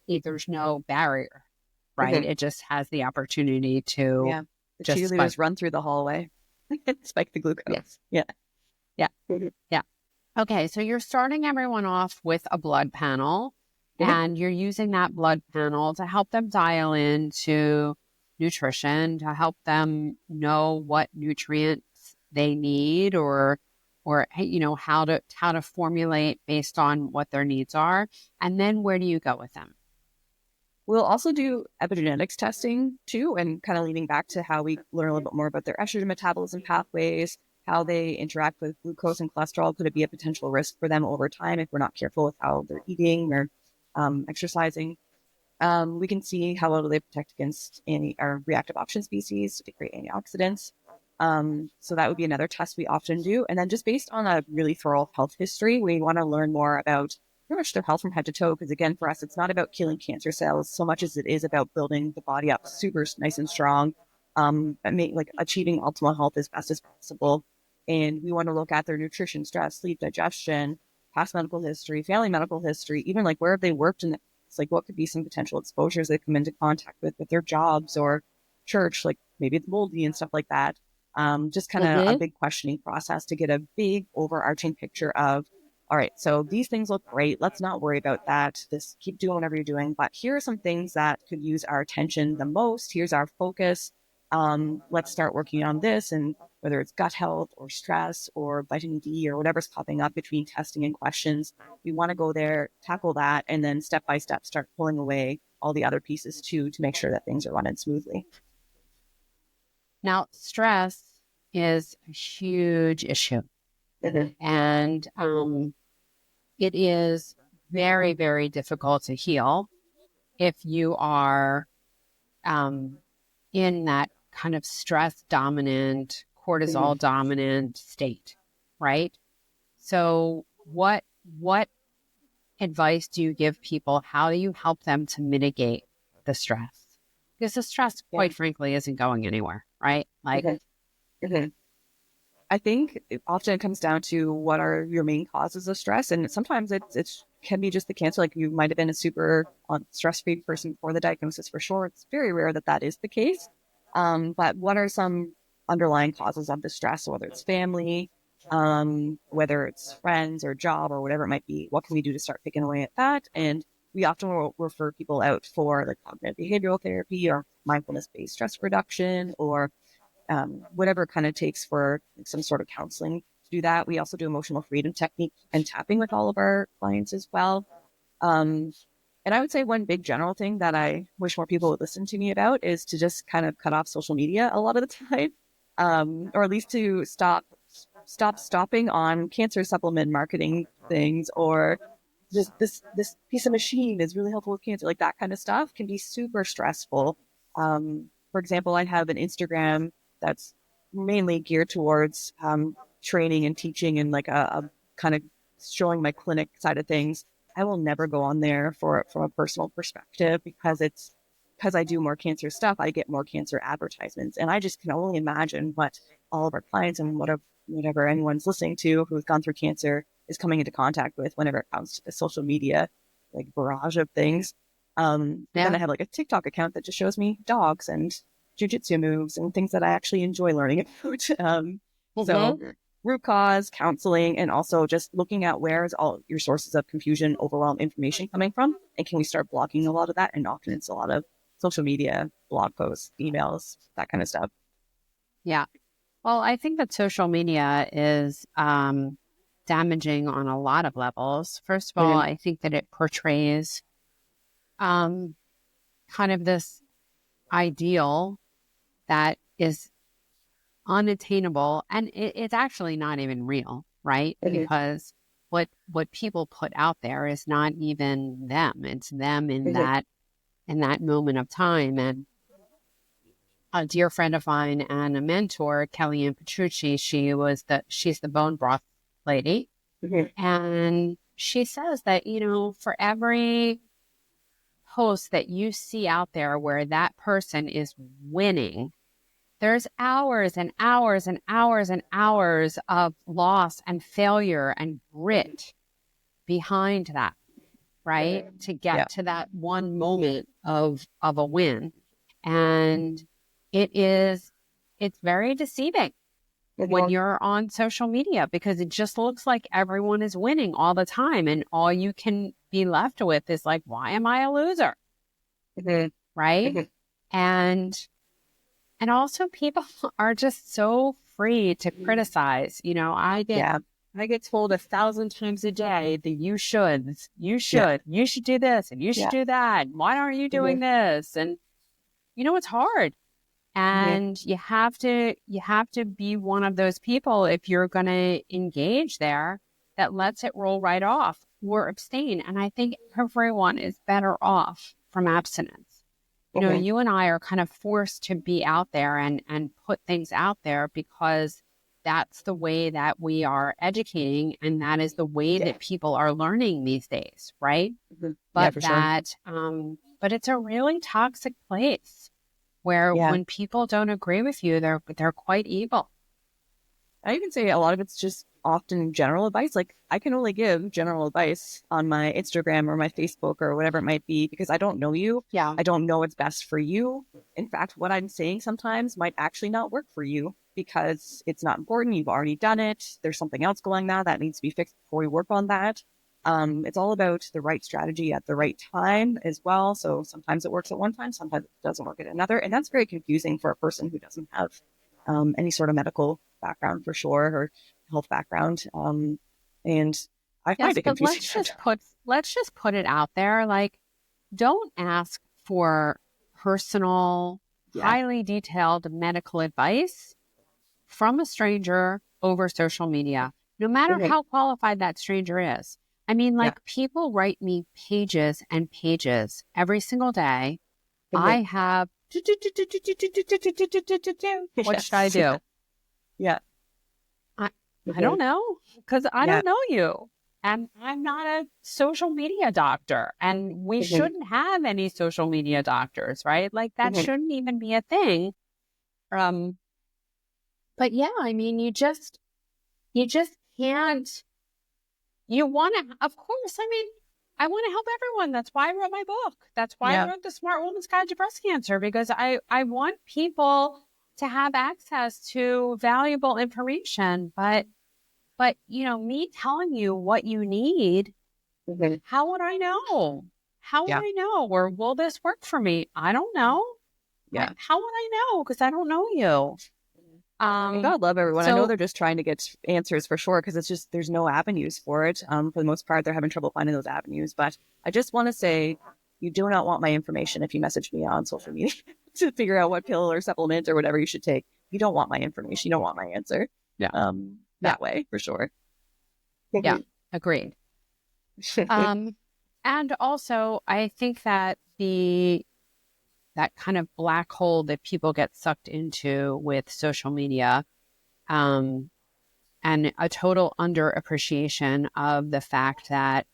there's no barrier, right? Mhm. It just has the opportunity to Yeah. The just spike. cheerleaders run through the hallway and spike the glucose. Yeah. Yeah. Yeah. Yeah. Okay. So you're starting everyone off with a blood panel, Mhm. and you're using that blood panel to help them dial into nutrition, to help them know what nutrients they need, or how to formulate based on what their needs are. And then where do you go with them? We'll also do epigenetics testing too, and kind of leading back to how we learn a little bit more about their estrogen metabolism pathways, how they interact with glucose and cholesterol. Could it be a potential risk for them over time if we're not careful with how they're eating or exercising? We can see how well they protect against any or reactive oxygen species to create antioxidants. So that would be another test we often do. And then just based on a really thorough health history, we want to learn more about pretty much their health from head to toe. Because again, for us, it's not about killing cancer cells so much as it is about building the body up super nice and strong, like achieving optimal health as best as possible. And we want to look at their nutrition, stress, sleep, digestion, past medical history, family medical history, even like where have they worked in the it's like what could be some potential exposures they come into contact with their jobs or church, like maybe it's moldy and stuff like that. Just kind of a Mm-hmm. big questioning process to get a big overarching picture of, all right, so these things look great. Let's not worry about that. This keep doing whatever you're doing. But here are some things that could use our attention the most. Here's our focus. Let's start working on this. And whether it's gut health or stress or vitamin D or whatever's popping up between testing and questions, we want to go there, tackle that, and then step by step start pulling away all the other pieces too to make sure that things are running smoothly. Now, stress is a huge issue, Mhm. and it is very, very difficult to heal if you are um, in that kind of stress dominant, cortisol dominant state, right? So what advice do you give people? How do you help them to mitigate the stress? Because the stress, quite frankly, isn't going anywhere, right? Like, I think often it comes down to what are your main causes of stress. And sometimes it can be just the cancer. Like you might have been a super stress-free person before the diagnosis for sure. It's very rare that that is the case. But what are some underlying causes of the stress, whether it's family, whether it's friends or job or whatever it might be? What can we do to start picking away at that? And we often will refer people out for like cognitive behavioral therapy or mindfulness-based stress reduction or whatever it kind of takes for some sort of counseling to do that. We also do emotional freedom technique and tapping with all of our clients as well. And I would say one big general thing that I wish more people would listen to me about is to just kind of cut off social media a lot of the time, or at least to stopping on cancer supplement marketing things, or this piece of machine is really helpful with cancer. Like that kind of stuff can be super stressful. For example, I have an Instagram that's mainly geared towards training and teaching and like a kind of showing my clinic side of things. I will never go on there from a personal perspective because I do more cancer stuff. I get more cancer advertisements, and I just can only imagine what all of our clients and whatever anyone's listening to who's gone through cancer is coming into contact with whenever it comes to the social media, like barrage of things. Then I have like a TikTok account that just shows me dogs and jujitsu moves and things that I actually enjoy learning about. So root cause, counseling, and also just looking at where is all your sources of confusion, overwhelm information coming from, and can we start blocking a lot of that? And often it's a lot of social media, blog posts, emails, that kind of stuff. yeah. Well, I think that social media is damaging on a lot of levels. First of all, I think that it portrays kind of this ideal that is unattainable, and it's actually not even real, right? Because what people put out there is not even them. It's them in that moment of time. And a dear friend of mine and a mentor, Kellyanne Petrucci, she's the bone broth lady. And she says that, for every post that you see out there where that person is winning, there's hours and hours and hours and hours of loss and failure and grit behind that, right? To get to that one moment of a win. And it's very deceiving when you're on social media because it just looks like everyone is winning all the time. And all you can be left with is like, why am I a loser? Right? And also people are just so free to criticize. I get told 1,000 times a day that you should do this and you should do that. Why aren't you doing this? And it's hard. And you have to be one of those people if you're going to engage there that lets it roll right off or abstain. And I think everyone is better off from abstinence. You and I are kind of forced to be out there and put things out there because that's the way that we are educating, and that is the way that people are learning these days, right? But but it's a really toxic place where when people don't agree with you, they're quite evil. I even say a lot of it's just often general advice. Like I can only give general advice on my Instagram or my Facebook or whatever it might be because I don't know you. I don't know what's best for you. In fact, what I'm saying sometimes might actually not work for you because it's not important. You've already done it. There's something else going on that needs to be fixed before we work on that. It's all about the right strategy at the right time as well. So sometimes it works at one time, sometimes it doesn't work at another. And that's very confusing for a person who doesn't have any sort of medical background for sure, or health background. And I find it confusing. Let's just put it out there. Like, don't ask for personal, highly detailed medical advice from a stranger over social media, no matter how qualified that stranger is. I mean, people write me pages and pages every single day. I have, what should I do? I don't know, because I don't know you. And I'm not a social media doctor, and we Mm-hmm. shouldn't have any social media doctors, right? Like that Mm-hmm. shouldn't even be a thing. Um, but yeah, I mean, you just can't, you want to, of course, I mean, I want to help everyone. That's why I wrote my book. That's why I Yeah. wrote The Smart Woman's Guide to Breast Cancer, because I want people to have access to valuable information. But, me telling you what you need, Mm-hmm. how would I know? How would Yeah. I know? Or will this work for me? I don't know. Yeah. How would I know? Because I don't know you. And God love everyone. I know So they're just trying to get answers for sure because it's just there's no avenues for it. For the most part, they're having trouble finding those avenues. But I just want to say, you do not want my information if you message me on social media to figure out what pill or supplement or whatever you should take. You don't want my information. You don't want my answer. yeah, yeah, That way for sure. yeah, agreed. And also I think that that kind of black hole that people get sucked into with social media, um, and a total underappreciation of the fact that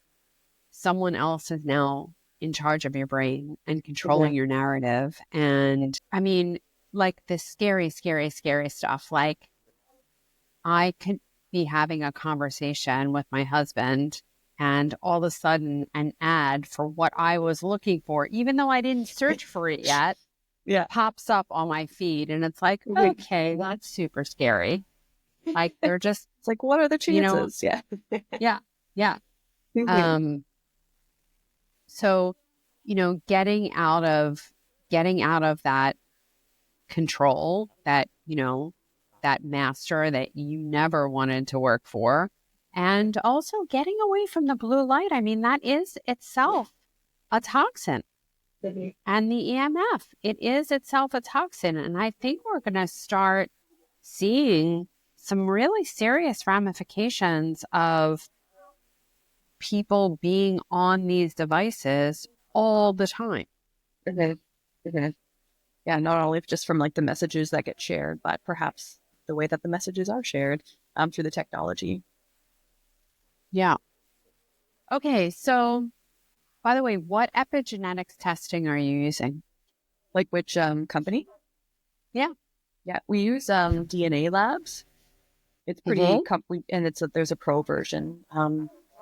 someone else is now in charge of your brain and controlling your narrative. And I mean, like this scary, scary, scary stuff. Like I could be having a conversation with my husband, and all of a sudden an ad for what I was looking for, even though I didn't search for it yet, Yeah. pops up on my feed. And it's like, okay, that's super scary. Like they're just, It's like, what are the you know, chances? Yeah. yeah, yeah. Um, so, getting out of that control, that master that you never wanted to work for, and also getting away from the blue light. I mean, that is itself a toxin. And the EMF, it is itself a toxin. And I think we're going to start seeing some really serious ramifications of people being on these devices all the time. Yeah, not only just from like the messages that get shared, but perhaps the way that the messages are shared through the technology. Yeah. Okay. So, by the way, what epigenetics testing are you using? Like which company? Yeah. Yeah, we use DNA Labs. It's pretty Mm-hmm. and there's a pro version.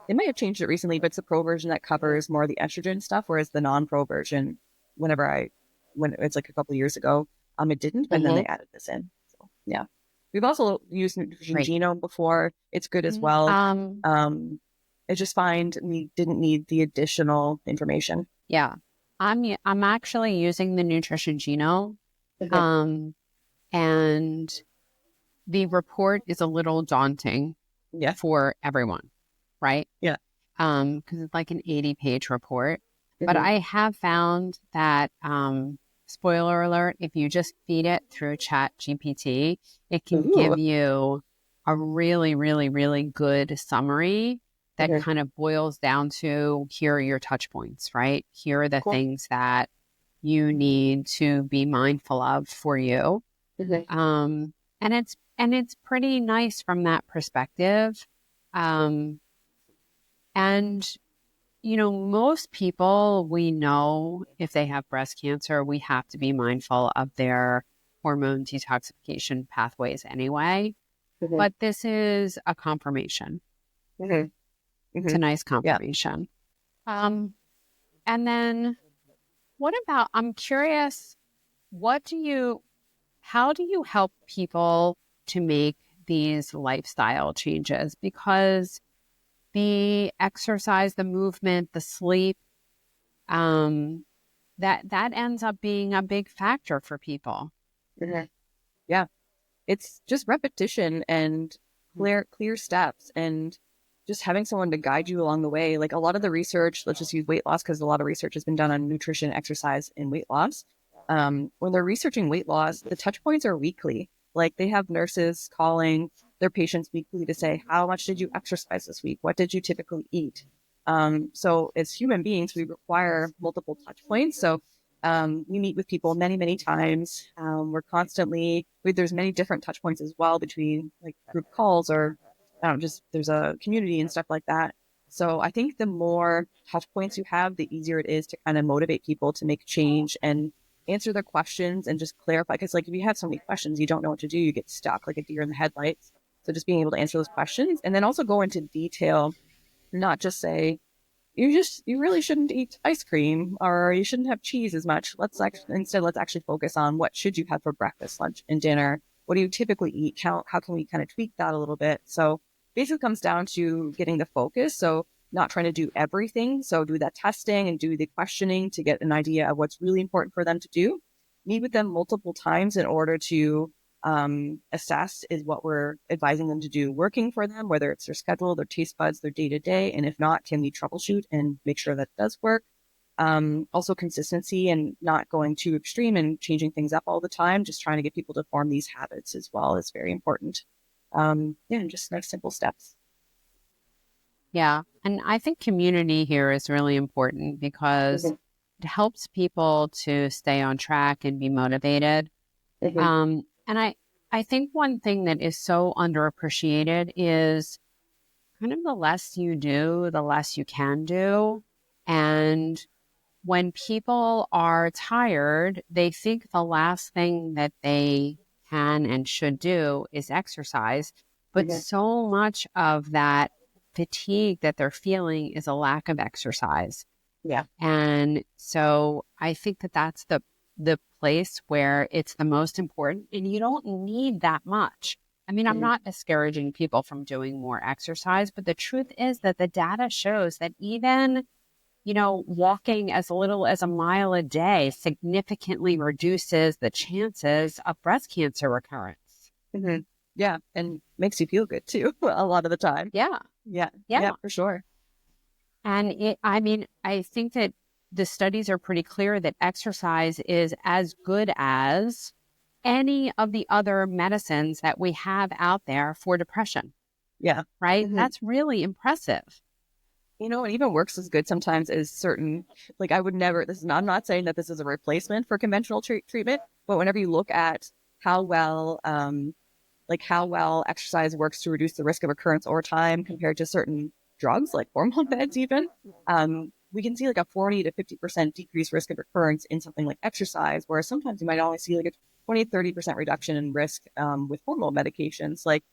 They might have changed it recently, but it's a pro version that covers more of the estrogen stuff, whereas the non-pro version, when it's like a couple of years ago, it didn't, but then Mm-hmm. they added this in. So yeah, we've also used Nutrition Great. Genome before. It's good as well. Um, Um, I just find we didn't need the additional information. yeah. I'm actually using the nutrition genome. Um, and the report is a little daunting Yeah, for everyone, right? yeah. Because it's like an 80-page report. But Mm-hmm. I have found that, spoiler alert, if you just feed it through Chat GPT, it can Ooh. give you a really, really, really good summary that Mm-hmm. kind of boils down to, here are your touch points, right? Here are the Cool. things that you need to be mindful of for you. Mm-hmm. And it's pretty nice from that perspective. Um, and most people, we know if they have breast cancer, we have to be mindful of their hormone detoxification pathways anyway. Mm-hmm. But this is a confirmation. Mm-hmm. It's Mm-hmm. a nice Yeah. confirmation. Um, and then I'm curious, how do you help people to make these lifestyle changes? Because the exercise, the movement, the sleep, um, that ends up being a big factor for people. Mm-hmm. Yeah. It's just repetition and clear steps and just having someone to guide you along the way. Like a lot of the research, let's just use weight loss because a lot of research has been done on nutrition, exercise, and weight loss. When they're researching weight loss, the touch points are weekly. Like they have nurses calling their patients weekly to say, how much did you exercise this week? What did you typically eat? So as human beings, we require multiple touch points. So we meet with people many, many times. There's many different touch points as well between like group calls or I don't know, just there's a community and stuff like that. So I think the more touch points you have, the easier it is to kind of motivate people to make change and answer their questions and just clarify. Because like if you have so many questions, you don't know what to do, you get stuck like a deer in the headlights. So just being able to answer those questions and then also go into detail, not just say, you really shouldn't eat ice cream or you shouldn't have cheese as much. Let's actually focus on what should you have for breakfast, lunch, and dinner. What do you typically eat? How can we kind of tweak that a little bit? So basically comes down to getting the focus. So not trying to do everything. So do that testing and do the questioning to get an idea of what's really important for them to do. Meet with them multiple times in order to assess is what we're advising them to do working for them, whether it's their schedule, their taste buds, their day to day. And if not, can we troubleshoot and make sure that does work? Also consistency and not going too extreme and changing things up all the time, just trying to get people to form these habits as well is very important. And just nice simple steps. Yeah. And I think community here is really important because Mhm. it helps people to stay on track and be motivated. Mhm. And I think one thing that is so underappreciated is kind of the less you do, the less you can do. And when people are tired, they think the last thing that they can and should do is exercise. But Mhm. so much of that fatigue that they're feeling is a lack of exercise. Yeah. And so I think that that's the place where it's the most important and you don't need that much. I mean, I'm Mhm. not discouraging people from doing more exercise, but the truth is that the data shows that even, walking as little as a mile a day significantly reduces the chances of breast cancer recurrence. Mhm. Yeah. And makes you feel good too, a lot of the time. Yeah. Yeah. Yeah, Yeah. for sure. And I mean, I think that the studies are pretty clear that exercise is as good as any of the other medicines that we have out there for depression, Yeah. right? Mhm. That's really impressive. It even works as good sometimes as certain, like I would never, I'm not saying that this is a replacement for conventional treatment, but whenever you look at how well, how well exercise works to reduce the risk of recurrence over time compared to certain drugs like hormone meds, even, we can see like a 40 to 50% decreased risk of recurrence in something like exercise, whereas sometimes you might only see like a 20, 30% reduction in risk with hormone medications. Like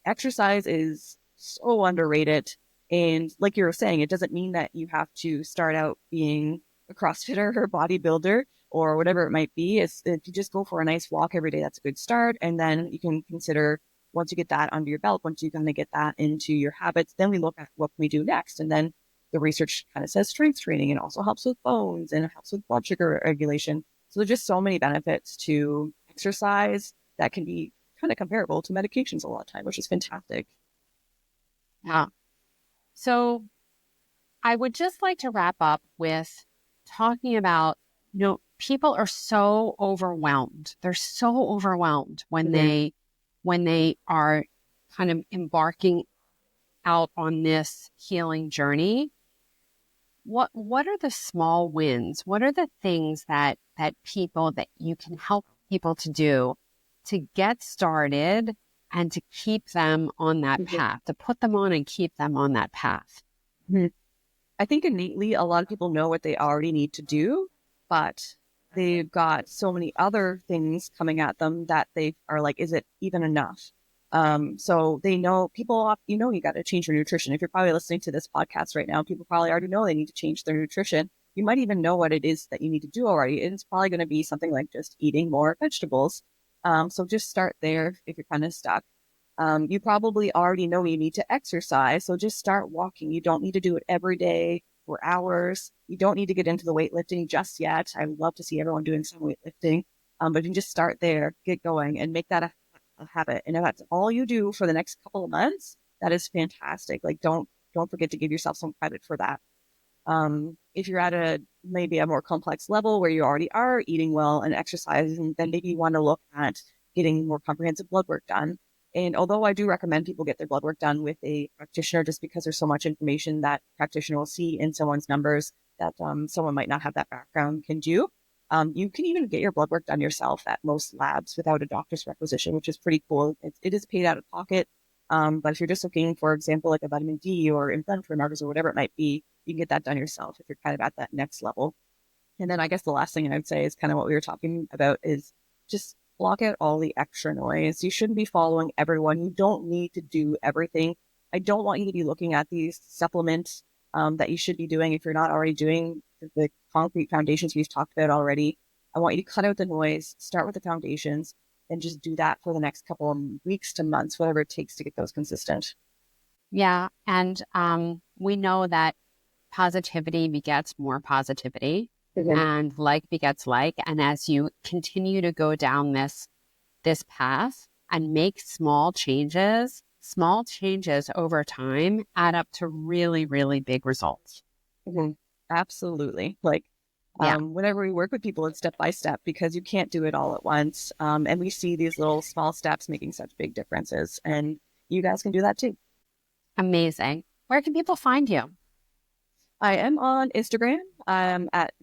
exercise is so underrated. And like you were saying, it doesn't mean that you have to start out being a CrossFitter or bodybuilder or whatever it might be. If you just go for a nice walk every day, that's a good start. And then you can consider once you get that under your belt, once you kind of get that into your habits, then we look at what can we do next. And then the research kind of says strength training and also helps with bones and it helps with blood sugar regulation. So there's just so many benefits to exercise that can be kind of comparable to medications a lot of time, which is fantastic. Yeah. So I would just like to wrap up with talking about, people are so overwhelmed. They're so overwhelmed Mm-hmm. when they are kind of embarking out on this healing journey. What are the small wins? What are the things that you can help people to do to get started and to keep them on that path, to put them on and keep them on that path? Mm-hmm. I think innately, a lot of people know what they already need to do, but they've got so many other things coming at them that they are like, is it even enough? So they know you got to change your nutrition. If you're probably listening to this podcast right now, people probably already know they need to change their nutrition. You might even know what it is that you need to do already. And it's probably going to be something like just eating more vegetables. So just start there if you're kind of stuck. You probably already know you need to exercise, so just start walking. You don't need to do it every day for hours. You don't need to get into the weightlifting just yet. I would love to see everyone doing some weightlifting, but you can just start there, get going, and make that a habit. And if that's all you do for the next couple of months, that is fantastic. Like don't forget to give yourself some credit for that. If you're at maybe a more complex level where you already are eating well and exercising, then maybe you want to look at getting more comprehensive blood work done. And although I do recommend people get their blood work done with a practitioner, just because there's so much information that practitioner will see in someone's numbers that someone might not have that background can do. You can even get your blood work done yourself at most labs without a doctor's requisition, which is pretty cool. It is paid out of pocket. But if you're just looking, for example, like a vitamin D or inflammatory markers or whatever it might be, you can get that done yourself if you're kind of at that next level. And then I guess the last thing I'd say is kind of what we were talking about is just block out all the extra noise. You shouldn't be following everyone. You don't need to do everything. I don't want you to be looking at these supplements that you should be doing if you're not already doing the concrete foundations we've talked about already. I want you to cut out the noise, start with the foundations, and just do that for the next couple of weeks to months, whatever it takes to get those consistent. Yeah. And we know that positivity begets more positivity Mhm. and like begets like. And as you continue to go down this path and make small changes over time add up to really, really big results. Mhm. Absolutely. Like, Yeah, whenever we work with people, it's step by step because you can't do it all at once. And we see these little small steps making such big differences. And you guys can do that too. amazing. Where can people find you? I am on Instagram at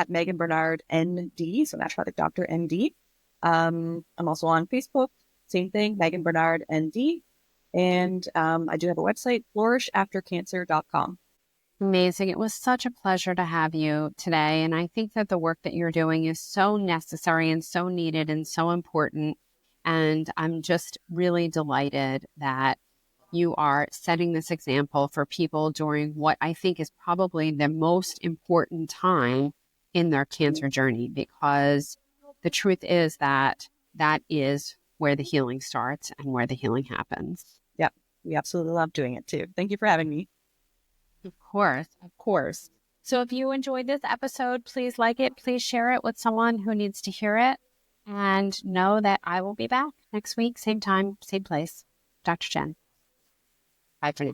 Megan Bernard ND, so Naturopathic Doctor ND. I'm also on Facebook, same thing, Megan Bernard ND. And I do have a website, flourisheaftercancer.com. Amazing. It was such a pleasure to have you today. And I think that the work that you're doing is so necessary and so needed and so important. And I'm just really delighted that you are setting this example for people during what I think is probably the most important time in their cancer journey, because the truth is that that is where the healing starts and where the healing happens. Yep, we absolutely love doing it too. Thank you for having me. Of course, of course. So if you enjoyed this episode, please like it, please share it with someone who needs to hear it, and know that I will be back next week, same time, same place. Dr. Jenn. Bye for now.